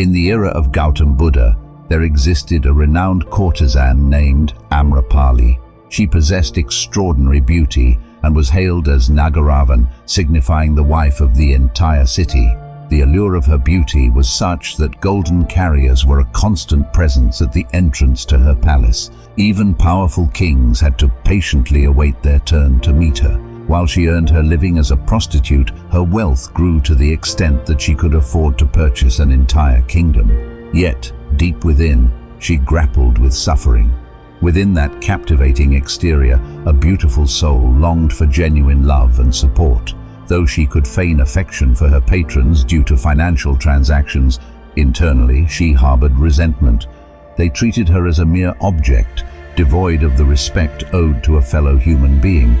In the era of Gautam Buddha, there existed a renowned courtesan named Amrapali. She possessed extraordinary beauty and was hailed as Nagaravan, signifying the wife of the entire city. The allure of her beauty was such that golden carriers were a constant presence at the entrance to her palace. Even powerful kings had to patiently await their turn to meet her. While she earned her living as a prostitute, her wealth grew to the extent that she could afford to purchase an entire kingdom. Yet, deep within, she grappled with suffering. Within that captivating exterior, a beautiful soul longed for genuine love and support. Though she could feign affection for her patrons due to financial transactions, internally she harbored resentment. They treated her as a mere object, devoid of the respect owed to a fellow human being.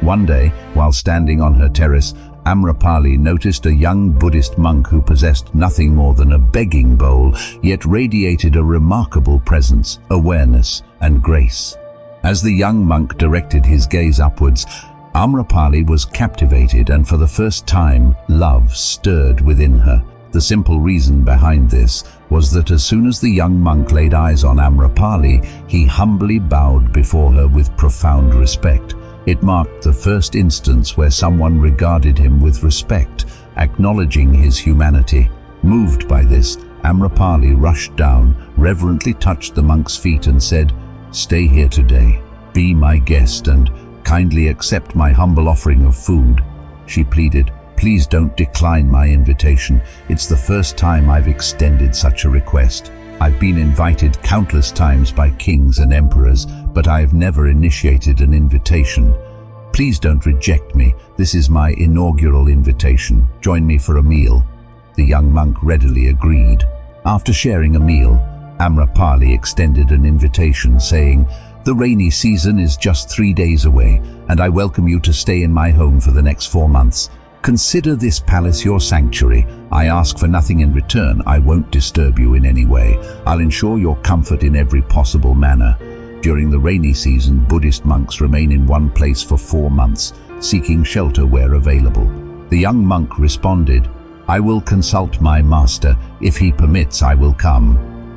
One day, while standing on her terrace, Amrapali noticed a young Buddhist monk who possessed nothing more than a begging bowl, yet radiated a remarkable presence, awareness, and grace. As the young monk directed his gaze upwards, Amrapali was captivated, and for the first time, love stirred within her. The simple reason behind this was that as soon as the young monk laid eyes on Amrapali, he humbly bowed before her with profound respect. It marked the first instance where someone regarded him with respect, acknowledging his humanity. Moved by this, Amrapali rushed down, reverently touched the monk's feet and said, "Stay here today, be my guest, and kindly accept my humble offering of food." She pleaded, "Please don't decline my invitation. It's the first time I've extended such a request. I've been invited countless times by kings and emperors, but I've never initiated an invitation. Please don't reject me. This is my inaugural invitation. Join me for a meal." The young monk readily agreed. After sharing a meal, Amrapali extended an invitation, saying, "The rainy season is just 3 days away, and I welcome you to stay in my home for the next 4 months. Consider this palace your sanctuary. I ask for nothing in return. I won't disturb you in any way. I'll ensure your comfort in every possible manner." During the rainy season, Buddhist monks remain in one place for 4 months, seeking shelter where available. The young monk responded, "I will consult my master. If he permits, I will come."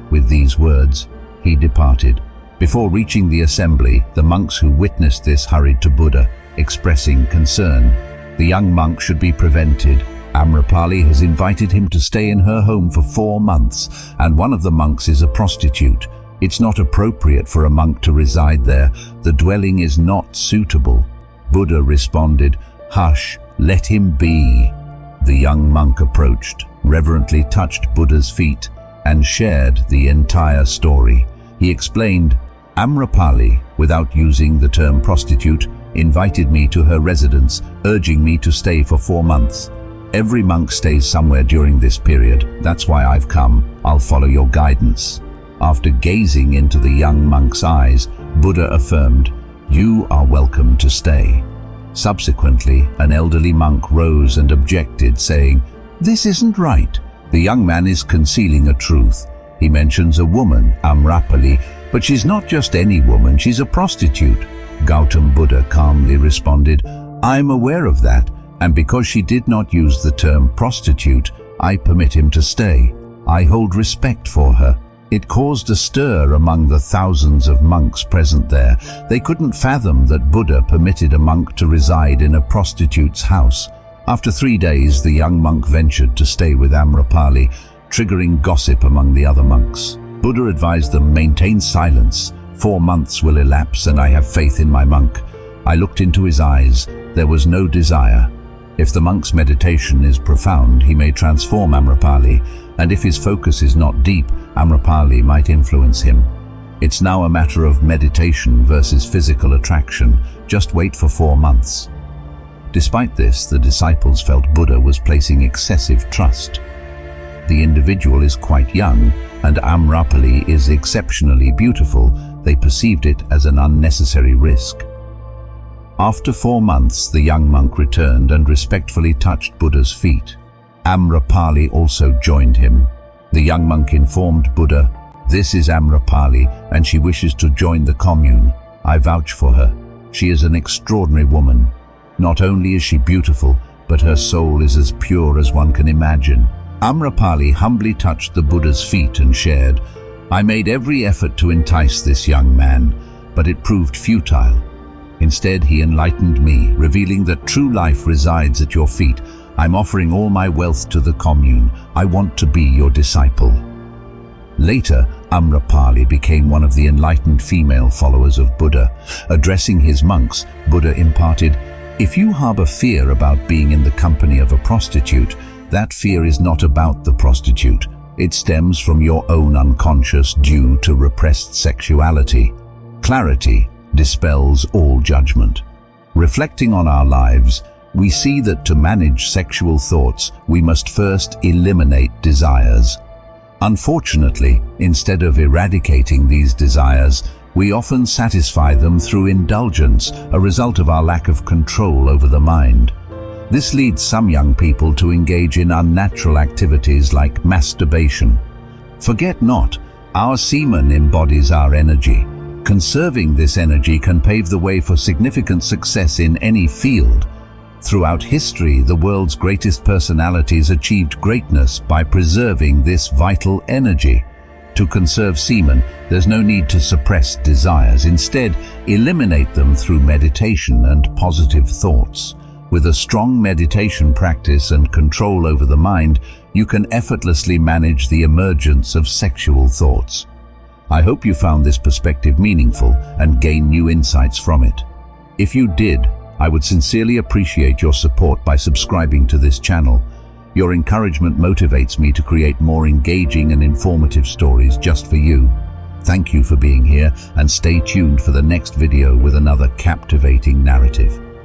With these words, he departed. Before reaching the assembly, the monks who witnessed this hurried to Buddha, expressing concern. The young monk should be prevented. Amrapali has invited him to stay in her home for 4 months, and one of the monks is a prostitute. It's not appropriate for a monk to reside there. The dwelling is not suitable. Buddha responded, "Hush, let him be." The young monk approached, reverently touched Buddha's feet, and shared the entire story. He explained, "Amrapali, without using the term prostitute, invited me to her residence, urging me to stay for 4 months. Every monk stays somewhere during this period. That's why I've come. I'll follow your guidance." After gazing into the young monk's eyes, Buddha affirmed, "You are welcome to stay." Subsequently, an elderly monk rose and objected, saying, "This isn't right. The young man is concealing a truth. He mentions a woman, Amrapali, but she's not just any woman, she's a prostitute." Gautam Buddha calmly responded, "I'm aware of that, and because she did not use the term prostitute, I permit him to stay. I hold respect for her." It caused a stir among the thousands of monks present there. They couldn't fathom that Buddha permitted a monk to reside in a prostitute's house. After 3 days, the young monk ventured to stay with Amrapali, triggering gossip among the other monks. Buddha advised them, "Maintain silence. 4 months will elapse, and I have faith in my monk." I looked into his eyes. There was no desire. If the monk's meditation is profound, he may transform Amrapali, and if his focus is not deep, Amrapali might influence him. It's now a matter of meditation versus physical attraction. Just wait for 4 months. Despite this, the disciples felt Buddha was placing excessive trust. The individual is quite young, and Amrapali is exceptionally beautiful. They perceived it as an unnecessary risk. After 4 months, the young monk returned and respectfully touched Buddha's feet. Amrapali also joined him. The young monk informed Buddha, "This is Amrapali, and she wishes to join the commune. I vouch for her. She is an extraordinary woman. Not only is she beautiful, but her soul is as pure as one can imagine." Amrapali humbly touched the Buddha's feet and shared, "I made every effort to entice this young man, but it proved futile. Instead, he enlightened me, revealing that true life resides at your feet. I'm offering all my wealth to the commune. I want to be your disciple." Later, Amrapali became one of the enlightened female followers of Buddha. Addressing his monks, Buddha imparted, "If you harbor fear about being in the company of a prostitute, that fear is not about the prostitute. It stems from your own unconscious due to repressed sexuality. Clarity dispels all judgment." Reflecting on our lives, we see that to manage sexual thoughts, we must first eliminate desires. Unfortunately, instead of eradicating these desires, we often satisfy them through indulgence, a result of our lack of control over the mind. This leads some young people to engage in unnatural activities like masturbation. Forget not, our semen embodies our energy. Conserving this energy can pave the way for significant success in any field. Throughout history, the world's greatest personalities achieved greatness by preserving this vital energy. To conserve semen, there's no need to suppress desires. Instead, eliminate them through meditation and positive thoughts. With a strong meditation practice and control over the mind, you can effortlessly manage the emergence of sexual thoughts. I hope you found this perspective meaningful and gained new insights from it. If you did, I would sincerely appreciate your support by subscribing to this channel. Your encouragement motivates me to create more engaging and informative stories just for you. Thank you for being here, and stay tuned for the next video with another captivating narrative.